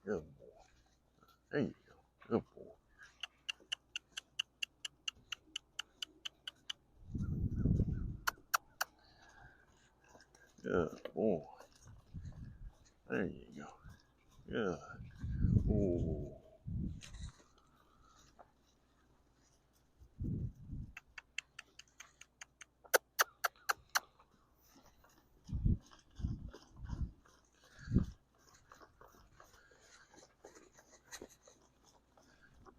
Good boy. There you go. Good boy. Good boy. There you go. Good. Ooh.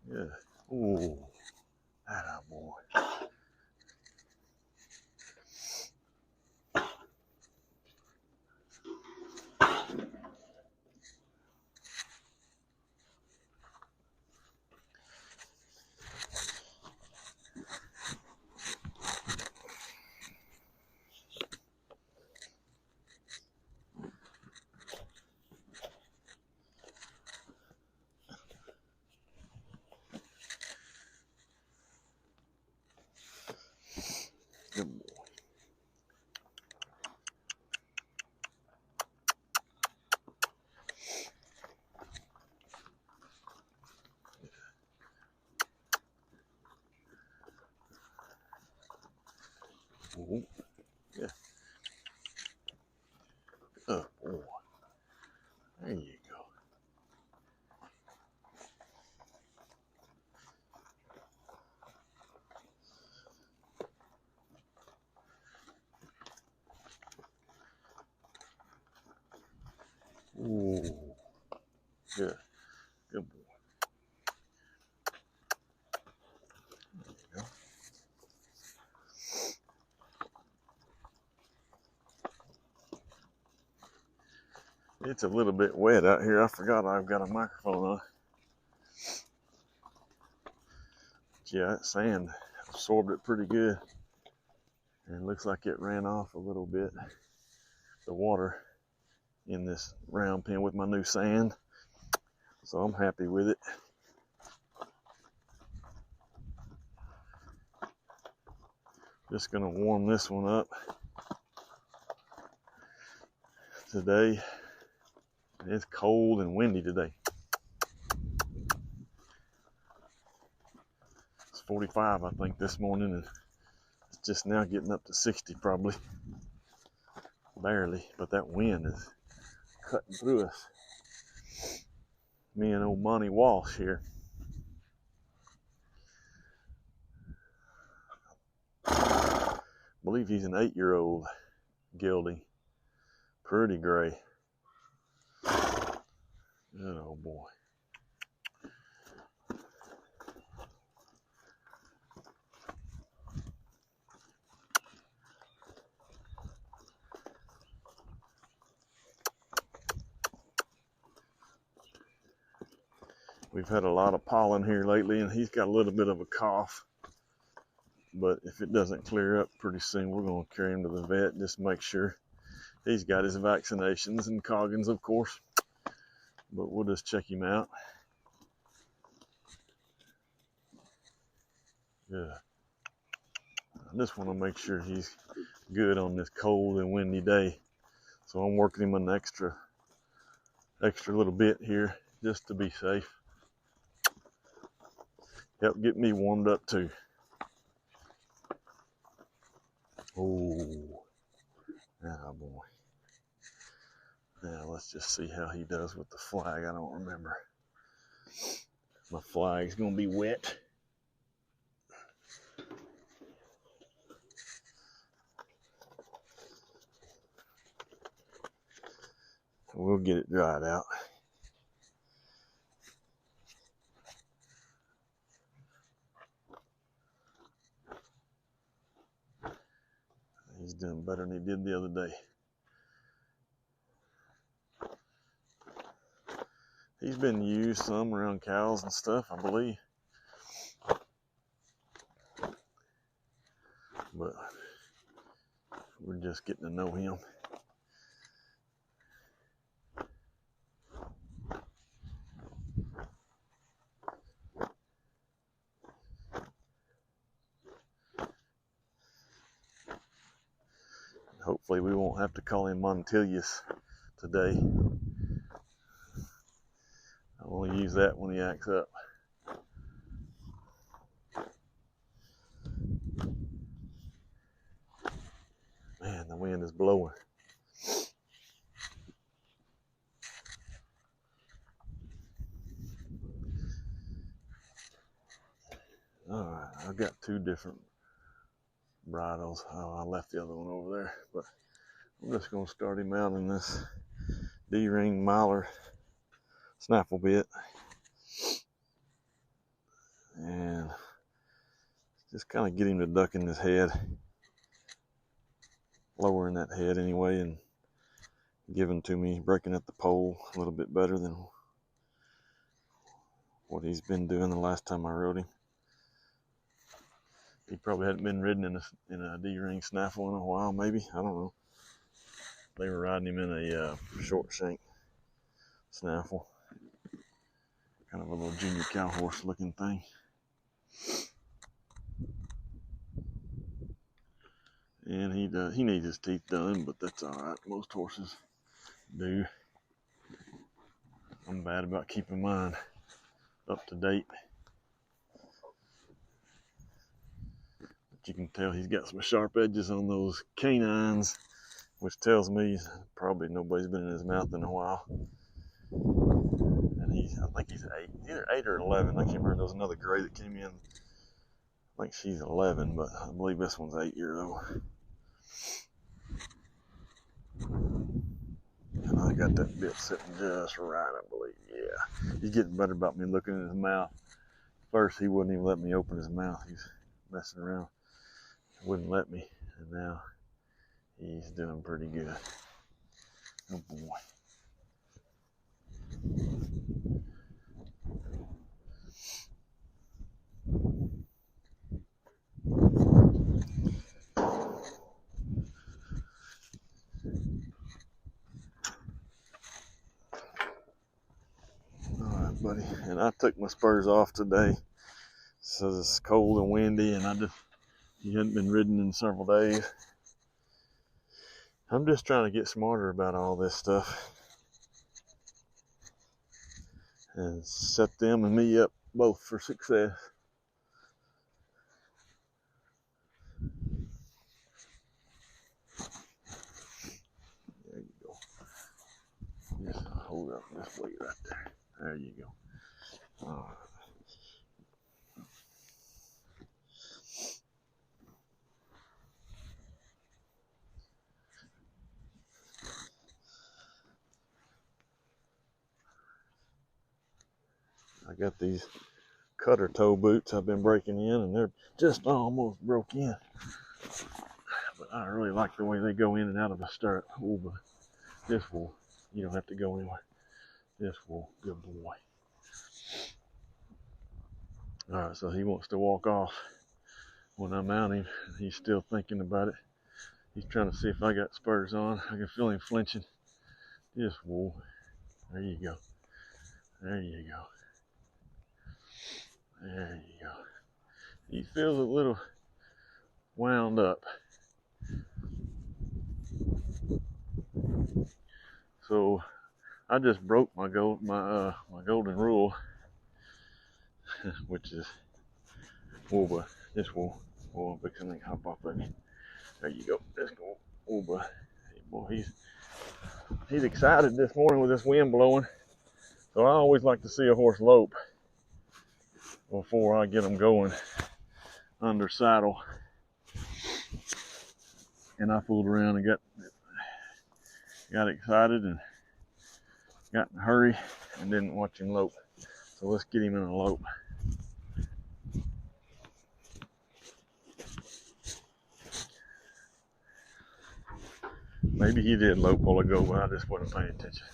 Good. Ooh. Atta boy. Good boy. Ooh. Yeah. Good boy. There you go. Ooh. Good. Good boy. There you go. It's a little bit wet out here. I forgot I've got a microphone on. Yeah, that sand absorbed it pretty good. And it looks like it ran off a little bit. The water in this round pen with my new sand. So I'm happy with it. Just gonna warm this one up today. It's cold and windy today. It's 45, I think, this morning, and it's just now getting up to 60 probably. Barely, but that wind is cutting through us. Me and old Monte Walsh here. I believe he's an 8-year-old gelding. Pretty gray. Good old boy. We've had a lot of pollen here lately, and he's got a little bit of a cough. But if it doesn't clear up pretty soon, we're going to carry him to the vet, just make sure he's got his vaccinations and Coggins, of course. But we'll just check him out. Yeah. I just want to make sure he's good on this cold and windy day. So I'm working him an extra little bit here just to be safe. Help get me warmed up too. Oh, ah boy. Now let's just see how he does with the flag. I don't remember. My flag's gonna be wet. We'll get it dried out. He's doing better than he did the other day. He's been used some around cows and stuff, I believe. But we're just getting to know him. Hopefully we won't have to call him Monte today. use that when he acts up. Man, the wind is blowing. All right, I've got two different bridles. Oh, I left the other one over there, but I'm just going to start him out in this D-ring miler snaffle bit, and just kind of get him to ducking his head, lowering that head anyway, and giving to me, breaking at the pole a little bit better than what he's been doing the last time I rode him. He probably hadn't been ridden in a D-ring snaffle in a while, maybe. I don't know. They were riding him in a short shank snaffle, kind of a little junior cow horse looking thing. And he needs his teeth done, but that's all right. Most horses do. I'm bad about keeping mine up to date. But you can tell he's got some sharp edges on those canines, which tells me probably nobody's been in his mouth in a while. And I think he's 8, either 8 or 11. I can't remember. There was another gray that came in. I think she's 11, but I believe this one's 8 years old. And I got that bit sitting just right, I believe. Yeah, he's getting better about me looking in his mouth. First, he wouldn't even let me open his mouth. He's messing around. He wouldn't let me, and now he's doing pretty good. Oh boy. Alright, buddy. And I took my spurs off today. So it's cold and windy, and he hadn't been ridden in several days. I'm just trying to get smarter about all this stuff and set them and me up both for success. There you go. Just hold up this weight right there. There you go. All right. I got these cutter toe boots I've been breaking in, and they're just almost broke in. But I really like the way they go in and out of the stirrup. Oh, but this wool, you don't have to go anywhere. This wool, good boy. All right, so he wants to walk off when I mount him. He's still thinking about it. He's trying to see if I got spurs on. I can feel him flinching. This wool. There you go. There you go. There you go. He feels a little wound up. So I just broke my golden rule, which is wool, but this wool. Oh, I'm fixing to hop off of me. There you go. Let's go. Oh, boy. Hey, boy, he's excited this morning with this wind blowing. So I always like to see a horse lope before I get them going under saddle. And I fooled around and got excited and got in a hurry and didn't watch him lope. So let's get him in a lope. Maybe he did lope while ago, but I just wasn't paying attention.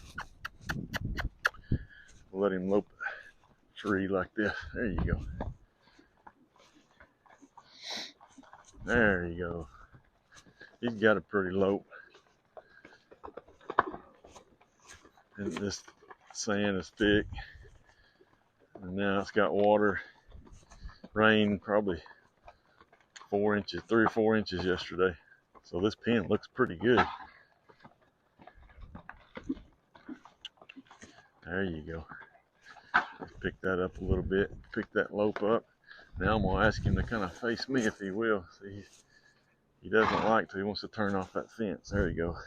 Let him lope a tree like this. There you go. There you go. He's got a pretty lope. And this sand is thick. And now it's got water. Rain probably 4 inches, 3 or 4 inches yesterday. So this pen looks pretty good. There you go. Just pick that up a little bit, pick that lope up. Now I'm gonna ask him to kind of face me if he will. See, he doesn't like to, he wants to turn off that fence. There you go.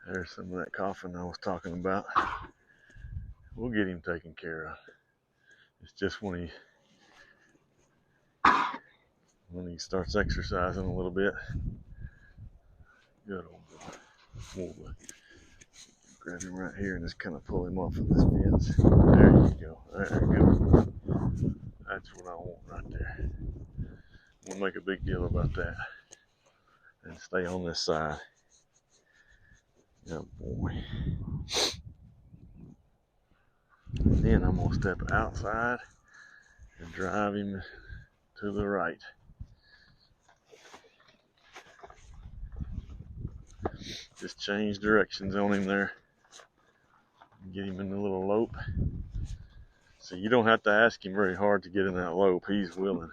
There's some of that coughing I was talking about. We'll get him taken care of. It's just when he starts exercising a little bit. Good old boy. We'll grab him right here and just kind of pull him off of this fence. There you go. There you go. That's what I want right there. We'll make a big deal about that. And stay on this side. Good boy. Then I'm going to step outside and drive him to the right. Just change directions on him there. Get him in the little lope. So you don't have to ask him very hard to get in that lope. He's willing.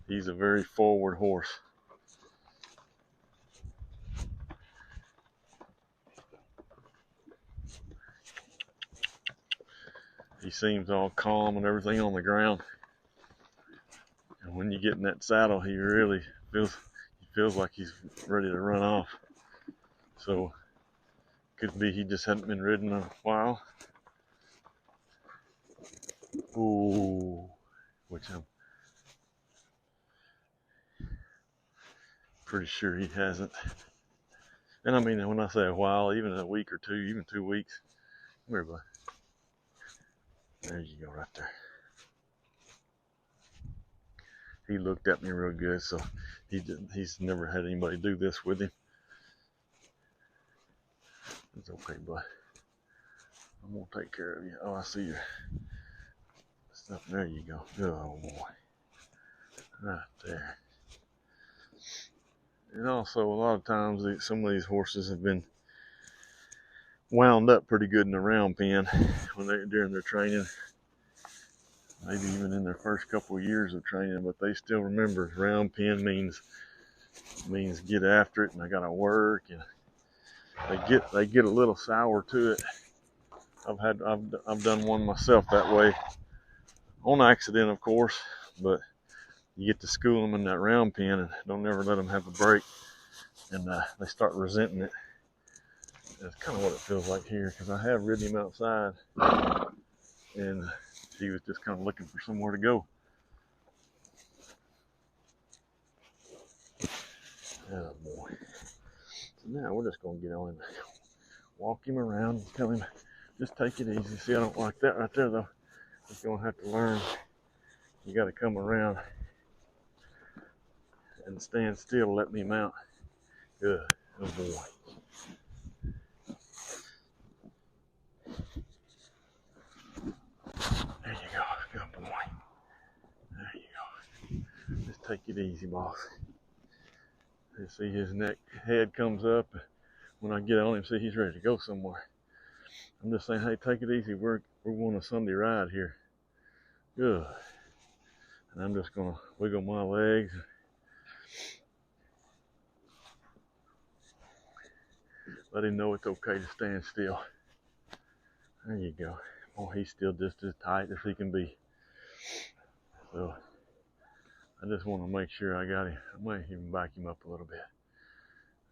He's a very forward horse. He seems all calm and everything on the ground. And when you get in that saddle, he really feels like he's ready to run off. So could be he just hadn't been ridden in a while. Ooh, which I'm pretty sure he hasn't. And I mean, when I say a while, even a week or two, even 2 weeks. Come here, bud. There you go, right there. He looked at me real good, so he's never had anybody do this with him. It's okay, bud. I'm gonna take care of you. Oh, I see your stuff. There you go. Good old boy. Right there. And also, a lot of times, some of these horses have been wound up pretty good in the round pen during their training. Maybe even in their first couple of years of training, but they still remember round pen means get after it, and I gotta work, and they get a little sour to it. I've done one myself that way, on accident, of course, but you get to school them in that round pen and don't ever let them have a break, and they start resenting it. That's kind of what it feels like here, because I have ridden him outside, and he was just kind of looking for somewhere to go. Oh boy. So now we're just going to get on him, walk him around and tell him, just take it easy. See, I don't like that right there, though. He's going to have to learn. You got to come around and stand still, let me mount. Good. Good boy. There you go. Good boy. There you go. Just take it easy, boss. You see his head comes up. When I get on him, see he's ready to go somewhere. I'm just saying, hey, take it easy. We're going a Sunday ride here. Good. And I'm just going to wiggle my legs. Let him know it's okay to stand still. There you go. Oh, he's still just as tight as he can be. So I just want to make sure I got him. I might even back him up a little bit.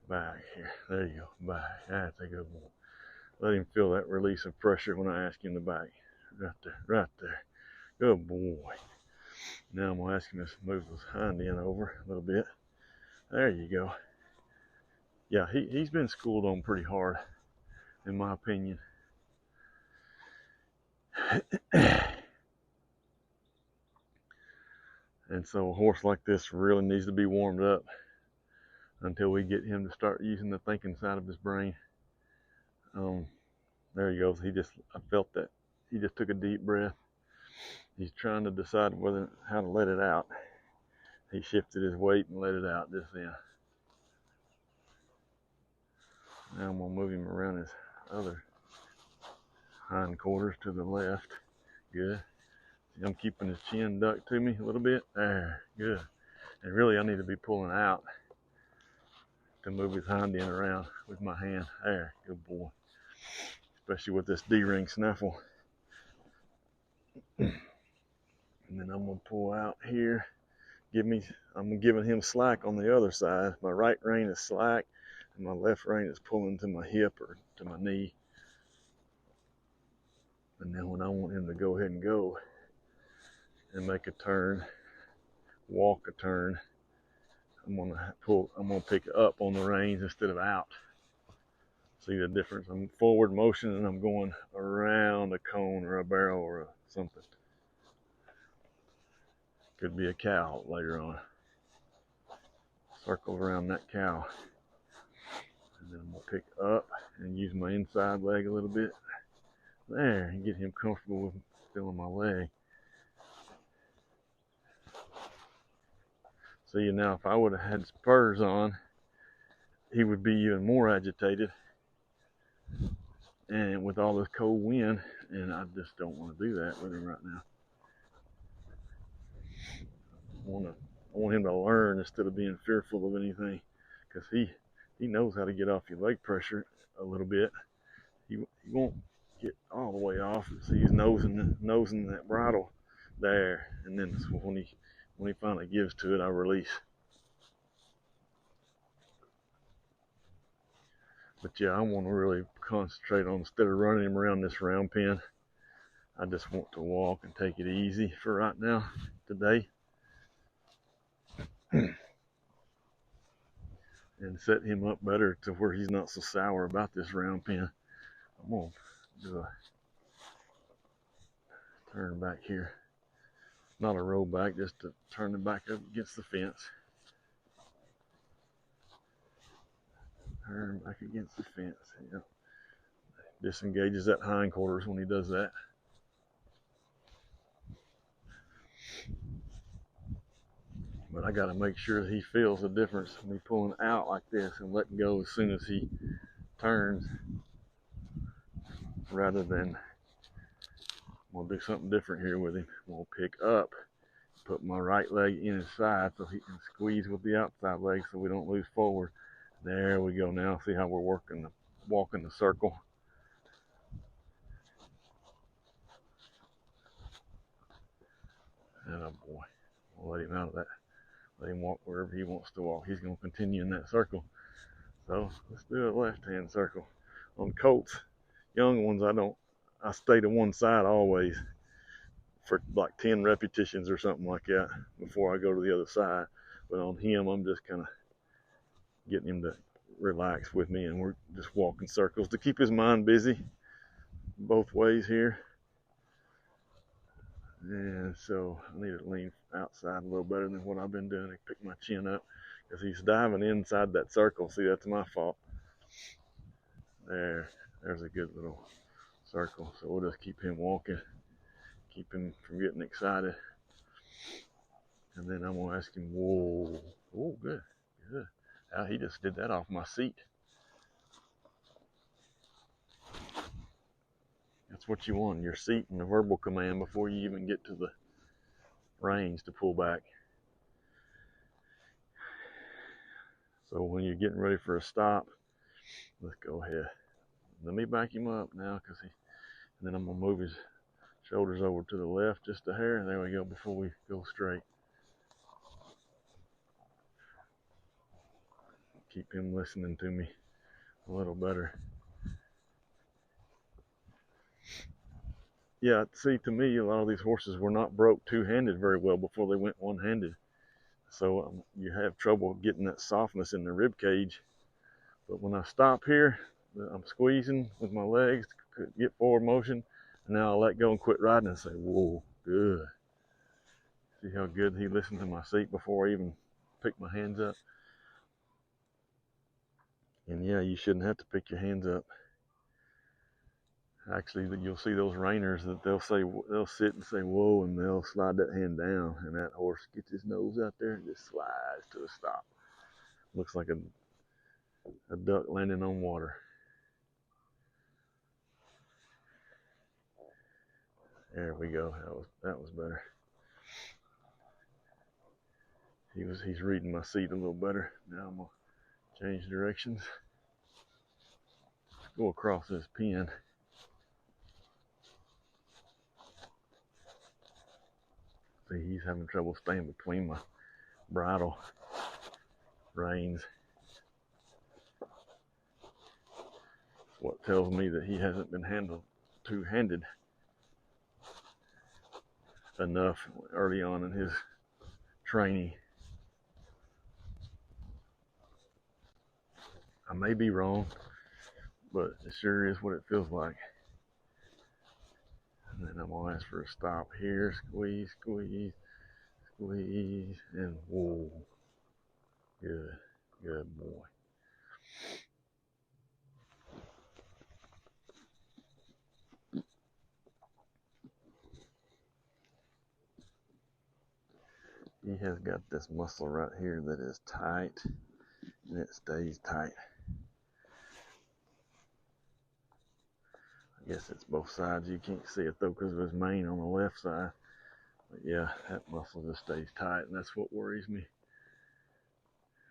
Back here. There you go. Back. That's a good one. Let him feel that release of pressure when I ask him to back. Right there. Right there. Good boy. Now I'm going to ask him to move his hind end over a little bit. There you go. Yeah, he's been schooled on pretty hard, in my opinion. And so a horse like this really needs to be warmed up until we get him to start using the thinking side of his brain. There he goes. I felt that. He just took a deep breath. He's trying to decide how to let it out. He shifted his weight and let it out just then. Now I'm going to move him around his other hindquarters to the left. Good. I'm keeping his chin ducked to me a little bit. There. Good. And really, I need to be pulling out to move his hind end around with my hand. There, good boy. Especially with this D-ring snaffle. And then I'm gonna pull out here. I'm giving him slack on the other side. My right rein is slack, and my left rein is pulling to my hip or to my knee. And then when I want him to go ahead and go and make a turn, walk a turn, I'm gonna pick up on the reins instead of out. See the difference? I'm forward motion and I'm going around a cone or a barrel or something. Could be a cow later on. Circle around that cow. And then I'm gonna pick up and use my inside leg a little bit. There, and get him comfortable with feeling my leg. See, now if I would have had spurs on, he would be even more agitated. And with all this cold wind, and I just don't want to do that with him right now. I want him to learn instead of being fearful of anything, because he knows how to get off your leg pressure a little bit. He won't get all the way off. See, he's nosing that bridle there, and then when he finally gives to it, I release. But yeah, I want to really concentrate on, instead of running him around this round pen, I just want to walk and take it easy for right now, today. And set him up better to where he's not so sour about this round pen. I'm going to do a turn back here. Not a roll back, just to turn it back up against the fence. Turn back against the fence. Yeah. Disengages that hindquarters when he does that. But I got to make sure that he feels the difference when he's pulling out like this and letting go as soon as he turns, rather than, I'm going to do something different here with him. I'm going to pick up, put my right leg in his side so he can squeeze with the outside leg so we don't lose forward. There we go. Now see how we're walking the circle. And oh boy, we'll let him out of that. Let him walk wherever he wants to walk. He's going to continue in that circle. So let's do a left-hand circle. On colts, young ones, I stay to one side always for like 10 repetitions or something like that before I go to the other side. But on him, I'm just kind of getting him to relax with me, and we're just walking circles to keep his mind busy both ways here. And so I need to lean outside a little better than what I've been doing to pick my chin up, because he's diving inside that circle. See, that's my fault. There's a good little circle. So we'll just keep him walking, keep him from getting excited. And then I'm going to ask him, whoa, oh, good. He just did that off my seat. That's what you want, your seat and the verbal command before you even get to the reins to pull back. So when you're getting ready for a stop, let's go ahead. Let me back him up now, and then I'm going to move his shoulders over to the left just a hair. There we go, before we go straight. Keep him listening to me a little better. Yeah, see, to me, a lot of these horses were not broke two-handed very well before they went one-handed. So you have trouble getting that softness in the rib cage. But when I stop here, I'm squeezing with my legs to get forward motion. And now I'll let go and quit riding and say, whoa, good. See how good he listened to my seat before I even picked my hands up? And yeah, you shouldn't have to pick your hands up. Actually, you'll see those reiners that they'll sit and say, whoa, and they'll slide that hand down, and that horse gets his nose out there and just slides to a stop. Looks like a duck landing on water. There we go. That was better. He's reading my seat a little better. Now I'm gonna Change directions. Go across this pen. See, he's having trouble staying between my bridle reins. What tells me that he hasn't been handled two-handed enough early on in his training. I may be wrong, but it sure is what it feels like. And then I'm gonna ask for a stop here. Squeeze, squeeze, squeeze, and whoa. Good, good boy. He has got this muscle right here that is tight, and it stays tight. I guess it's both sides. You can't see it though because of his mane on the left side. But yeah, that muscle just stays tight, and that's what worries me.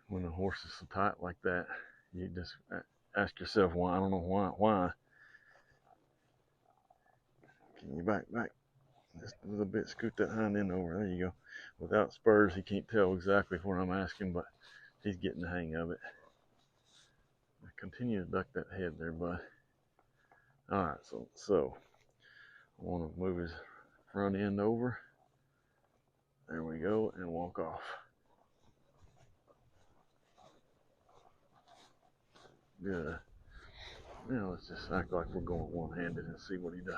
When a horse is so tight like that, you just ask yourself why. I don't know why. Can you back? Just a little bit, scoot that hind end over. There you go. Without spurs, he can't tell exactly what I'm asking, but he's getting the hang of it. Continue to duck that head there, bud. All right, so I want to move his front end over. There we go, and walk off. Good. Now let's just act like we're going one-handed and see what he does.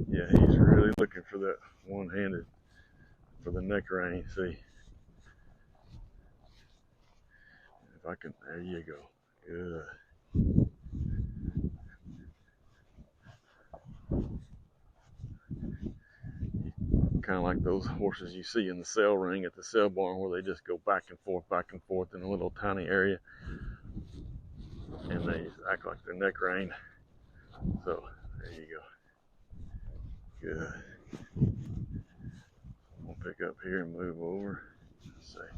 Yeah, he's really looking for that one-handed for the neck rein. See, if I can, there you go. Good. Kind of like those horses you see in the sale ring at the sale barn where they just go back and forth in a little tiny area, and they act like their neck rein. So there you go. Good. We'll pick up here and move over. Let's see.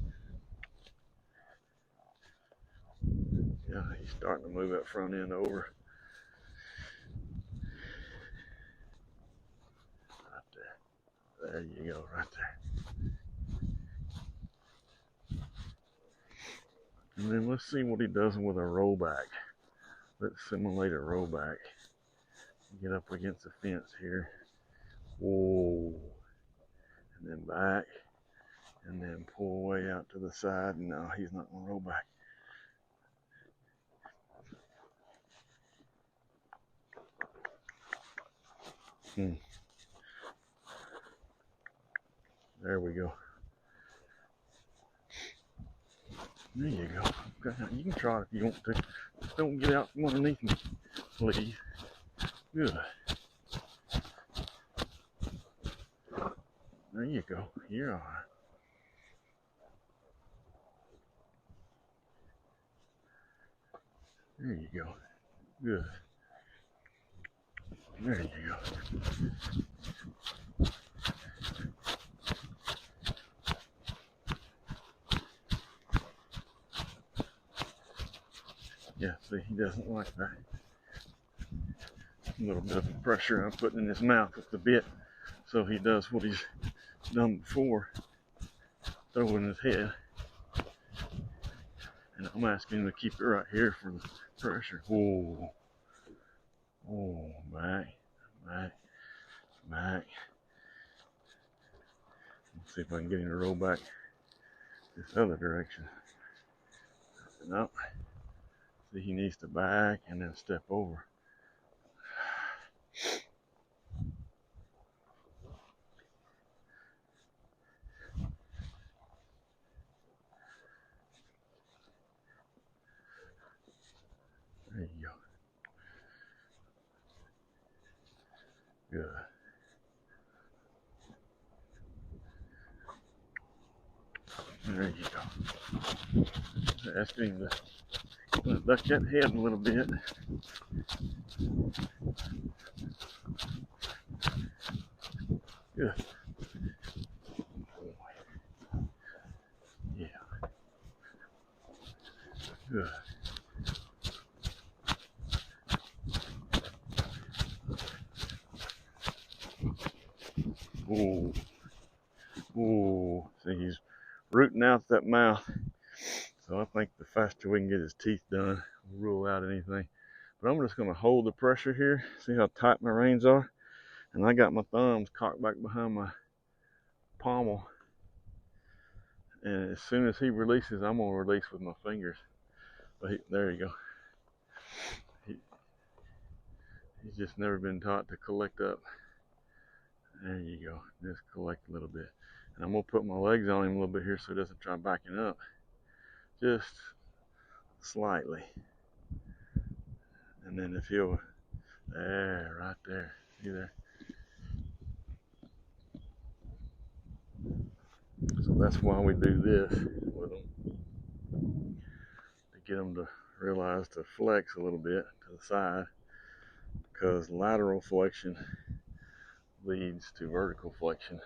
Yeah, he's starting to move that front end over. Right there. There you go, right there. And then let's see what he does with a rollback. Let's simulate a rollback. Get up against the fence here. Whoa. And then back. And then pull way out to the side. No, he's not going to roll back. There we go. There you go. Okay, you can try it if you want to. Just don't get out from underneath me, please. Good. There you go. You're all right. There you go. Good. There you go. Yeah, see, he doesn't like that. A little bit of pressure I'm putting in his mouth with the bit, so he does what he's done before, throwing his head. And I'm asking him to keep it right here for the pressure. Whoa. Oh, back. Let's see if I can get him to roll back this other direction. No. See, he needs to back and then step over. There you go. Good. There you go. asking him to duck that head a little bit. Good. Yeah. Good. Ooh. Ooh. See, he's rooting out that mouth. So I think the faster we can get his teeth done, we'll rule out anything. But I'm just going to hold the pressure here. See how tight my reins are? And I got my thumbs cocked back behind my pommel. And as soon as he releases, I'm going to release with my fingers. But there you go. He's just never been taught to collect up. There you go. Just collect a little bit. And I'm going to put my legs on him a little bit here so he doesn't try backing up. Just slightly. And then if he'll, there, right there. See there? So that's why we do this with them. To get them to realize to flex a little bit to the side. Because lateral flexion leads to vertical flexion.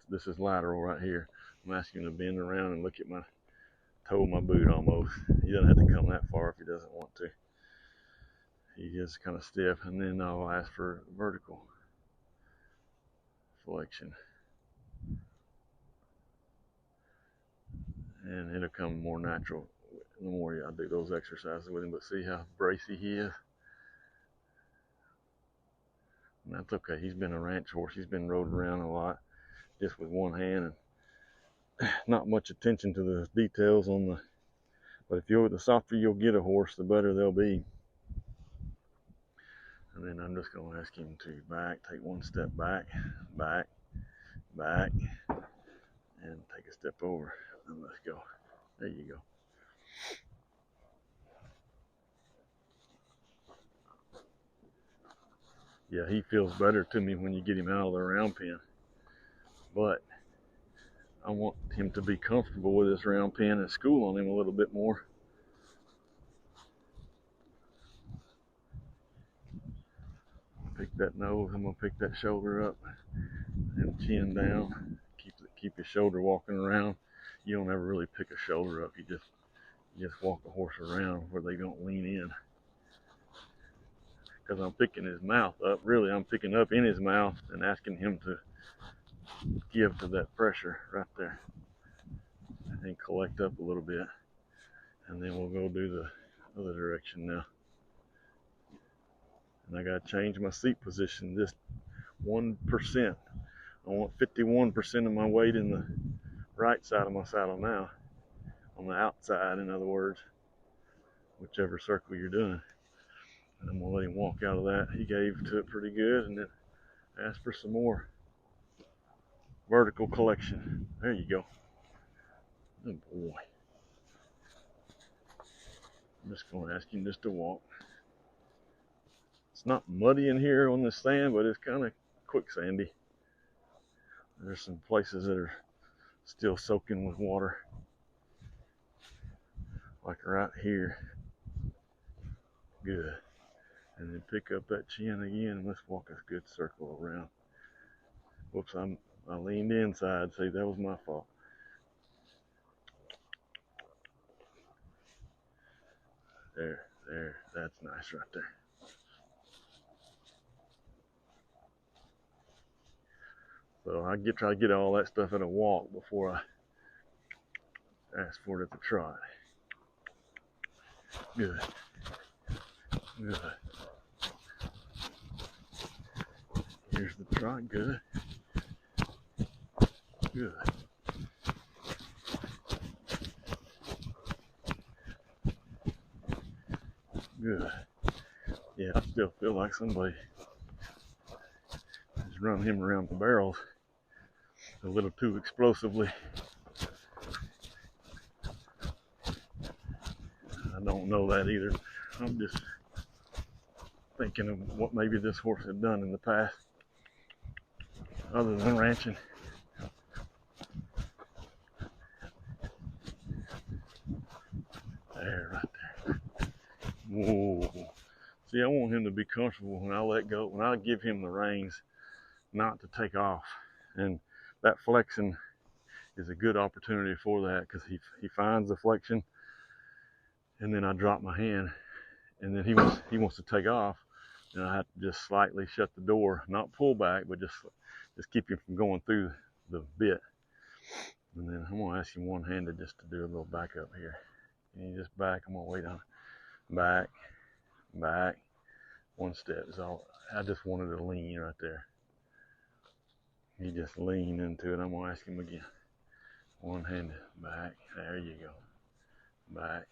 This is lateral right here. I'm asking him to bend around and look at my toe of my boot almost. He doesn't have to come that far if he doesn't want to. He gets kind of stiff, and then I'll ask for vertical flexion. And it'll come more natural the more I do those exercises with him. But see how bracy he is? And that's okay. He's been a ranch horse. He's been rode around a lot just with one hand, and not much attention to the details on the. But the softer you'll get a horse, the better they'll be. And then I'm just going to ask him to take one step back, and take a step over. And let's go. There you go. Yeah, he feels better to me when you get him out of the round pen. But I want him to be comfortable with this round pen and school on him a little bit more. Pick that nose. I'm going to pick that shoulder up and chin down. Keep his shoulder walking around. You don't ever really pick a shoulder up. You just walk the horse around where they don't lean in. Because I'm picking his mouth up. Really, I'm picking up in his mouth and asking him to give to that pressure right there. And collect up a little bit. And then we'll go do the other direction now. And I got to change my seat position just 1%. I want 51% of my weight in the right side of my saddle now. On the outside, in other words. Whichever circle you're doing. And I'm going to let him walk out of that. He gave to it pretty good, and then ask for some more vertical collection. There you go. Good boy. I'm just going to ask him just to walk. It's not muddy in here on the sand, but it's kind of quicksandy. There's some places that are still soaking with water. Like right here. Good. And then pick up that chin again, and let's walk a good circle around. Whoops, I leaned inside. See, that was my fault. There, that's nice right there. So I try to get all that stuff at a walk before I ask for it at the trot. Good. Good. Here's the trot. Good. Good. Good. Yeah, I still feel like somebody is running him around the barrels a little too explosively. I don't know that either. I'm just thinking of what maybe this horse had done in the past other than ranching. Whoa. See, I want him to be comfortable when I let go, when I give him the reins, not to take off. And that flexion is a good opportunity for that, because he finds the flexion, and then I drop my hand, and then he wants to take off, and I have to just slightly shut the door, not pull back, but just keep him from going through the bit. And then I'm gonna ask him one-handed just to do a little back up here. Can you just back? I'm gonna wait on it. Back, back. One step is all. I just wanted to lean right there. He just leaned into it. I'm gonna ask him again. One-handed, back. There you go. Back.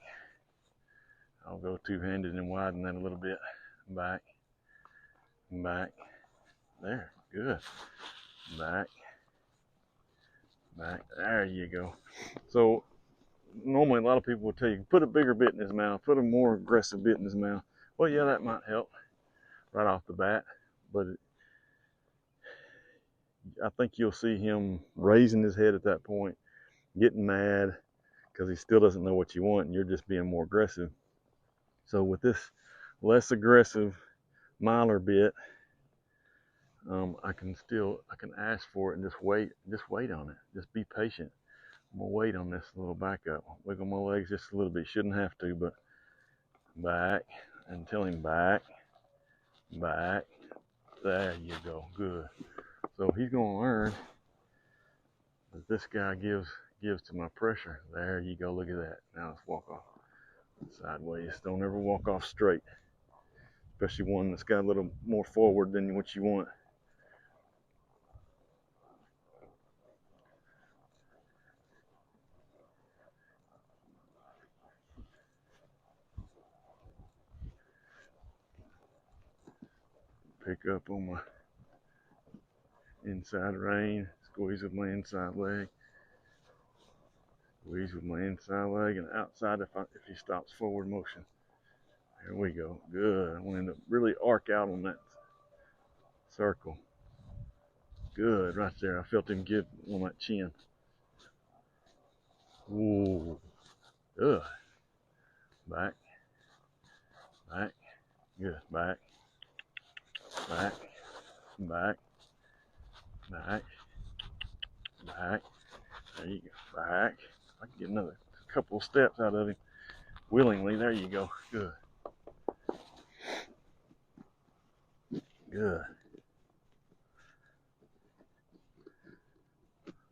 I'll go two-handed and widen that a little bit. Back, back. There, good. Back, back. There you go. So normally a lot of people will tell you, put a bigger bit in his mouth, put a more aggressive bit in his mouth. Well, yeah, that might help right off the bat, but I think you'll see him raising his head at that point, getting mad because he still doesn't know what you want, and you're just being more aggressive. So with this less aggressive, milder bit, I can ask for it and just wait on it. Just be patient. I'm gonna wait on this little back up. Wiggle my legs just a little bit. Shouldn't have to, but back, and tell him back, back. There you go. Good. So he's gonna learn that this guy gives to my pressure. There you go. Look at that. Now let's walk off sideways. Don't ever walk off straight, especially one that's got a little more forward than what you want. Pick up on my inside rein, squeeze with my inside leg, squeeze with my inside leg, and outside if he stops forward motion. There we go. Good. I want him to really arc out on that circle. Good. Right there. I felt him give on that chin. Ooh. Good. Back. Back. Good. Back. Back. Back. Back. Back. There you go. Back. I can get another couple of steps out of him willingly. There you go. Good. Good.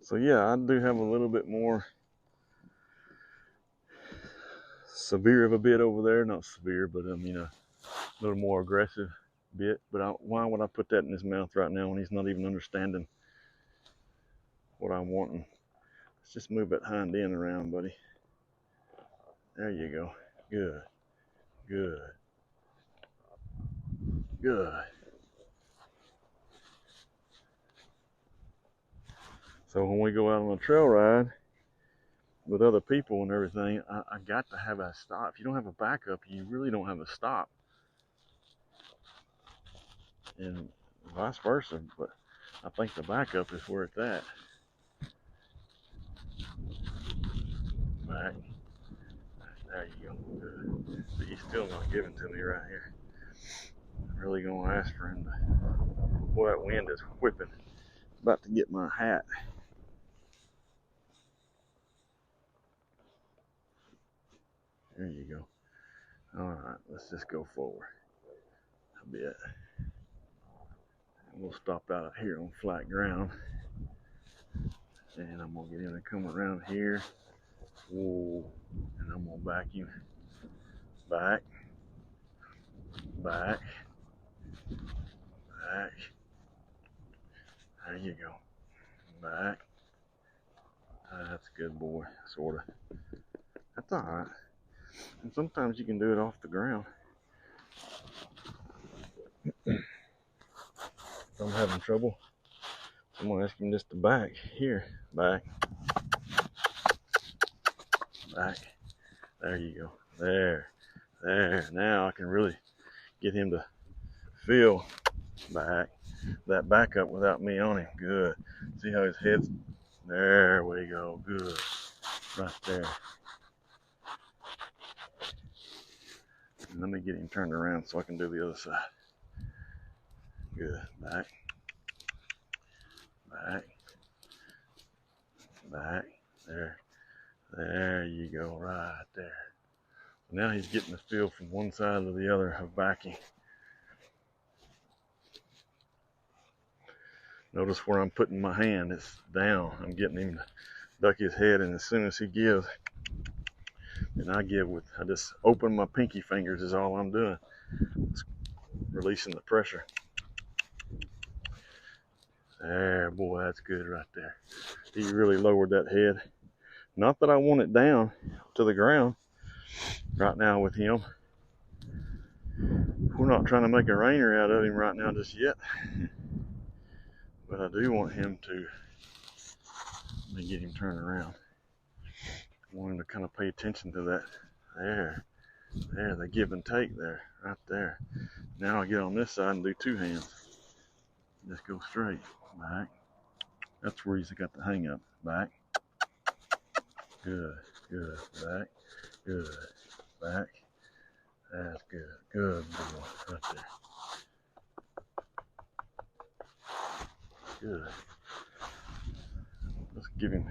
So yeah, I do have a little bit more severe of a bit over there. Not severe, but a little more aggressive bit. But why would I put that in his mouth right now when he's not even understanding what I'm wanting? Let's just move that hind end around, buddy. There you go. Good. Good. Good. So when we go out on a trail ride with other people and everything, I got to have a stop. If you don't have a backup, you really don't have a stop. And vice versa, but I think the backup is where it's at. Back. There you go. Good. But he's still not giving to me right here. I'm really gonna ask for him to. Boy, that wind is whipping. It's about to get my hat. There you go. All right, let's just go forward a bit. We'll stop out here on flat ground, and I'm gonna get him to come around here. Whoa, and I'm gonna back him back, back, back. There you go. Back. That's a good boy, sorta. That's all right. And sometimes you can do it off the ground. If I'm having trouble, I'm gonna ask him just to back here, back, back. There you go. There. Now I can really get him to feel back, that back up without me on him. Good. See how his head's, there we go. Good. Right there. And let me get him turned around so I can do the other side. Good. Back. Back. Back. There. There you go. Right there. Now he's getting the feel from one side to the other of backing. Notice where I'm putting my hand, it's down. I'm getting him to duck his head, and as soon as he gives, then I just open my pinky fingers is all I'm doing. It's releasing the pressure. There, boy, that's good right there. He really lowered that head. Not that I want it down to the ground right now with him. We're not trying to make a rainer out of him right now just yet. But I do want him to, let me get him turned around. I want him to kind of pay attention to that. There, the give and take there, right there. Now I get on this side and do two hands. Just go straight, back. That's where he's got the hang up. Back. Good, good, back. Good, back. That's good, good boy, right there. Good. Let's give him,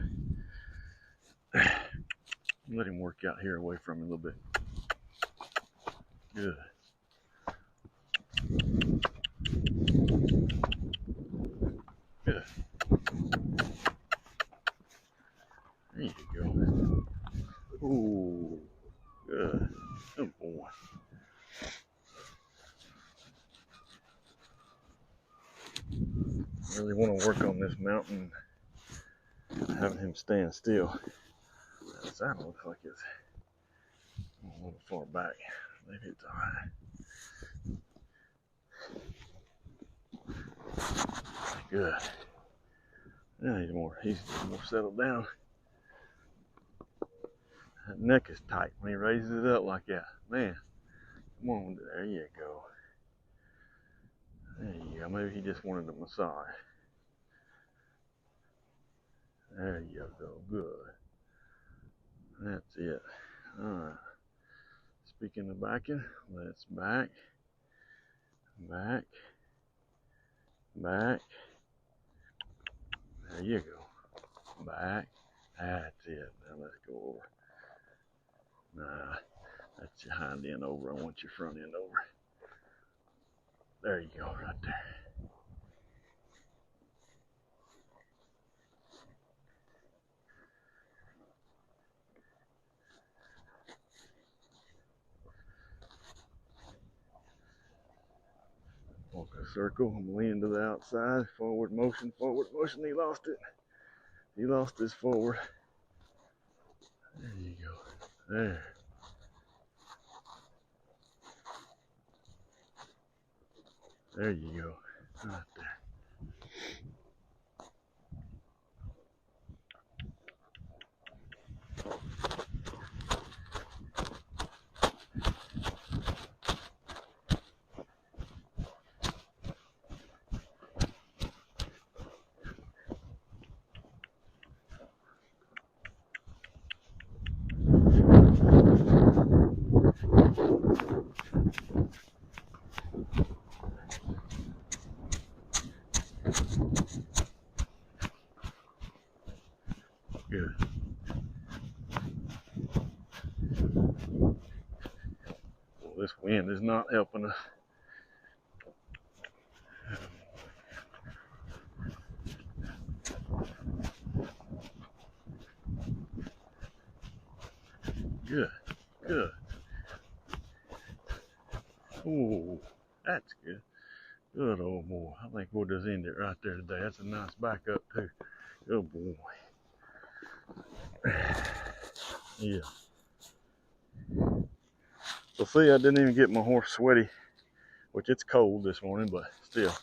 let him work out here away from me a little bit. Good. Good. There you go. Ooh, good. Good boy. Really want to work on this mountain, having him stand still. That side looks like it's a little far back. Maybe it's alright. Good. Now he's more settled down. That neck is tight when he raises it up like that. Man, come on, there you go. There you go. Maybe he just wanted a massage. There you go. Good. That's it. Alright. Speaking of backing, let's back. Back. Back. There you go. Back. That's it. Now let's go over. Nah, that's your hind end over. I want your front end over. There you go, right there. Walk a circle, I'm leaning to the outside, forward motion, he lost it. He lost his forward. There you go, there. There you go, right there. Good. Well, this wind is not helping us. Good, good. Ooh, that's good. Good old boy. I think we'll just end it right there today. That's a nice backup too. Good boy. Yeah. So see, I didn't even get my horse sweaty, which it's cold this morning, but still.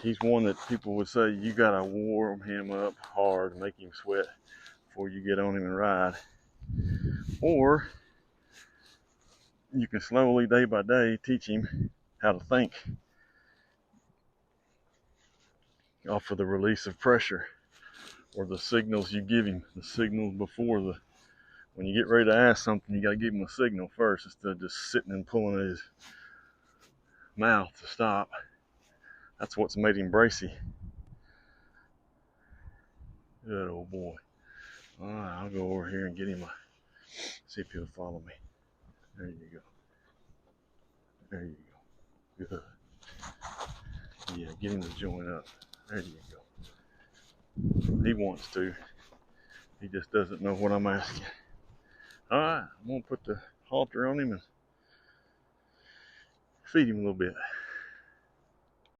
He's one that people would say you gotta warm him up hard, make him sweat before you get on him and ride. Or you can slowly, day by day, teach him how to think off of the release of pressure or the signals you give him, the signals before when you get ready to ask something, you got to give him a signal first instead of just sitting and pulling his mouth to stop. That's what's made him bracy. Good old boy. All right, I'll go over here and get him see if he'll follow me. There you go. There you go. Good. Yeah, get him to join up. There you go. He wants to. He just doesn't know what I'm asking. All right, I'm going to put the halter on him and feed him a little bit.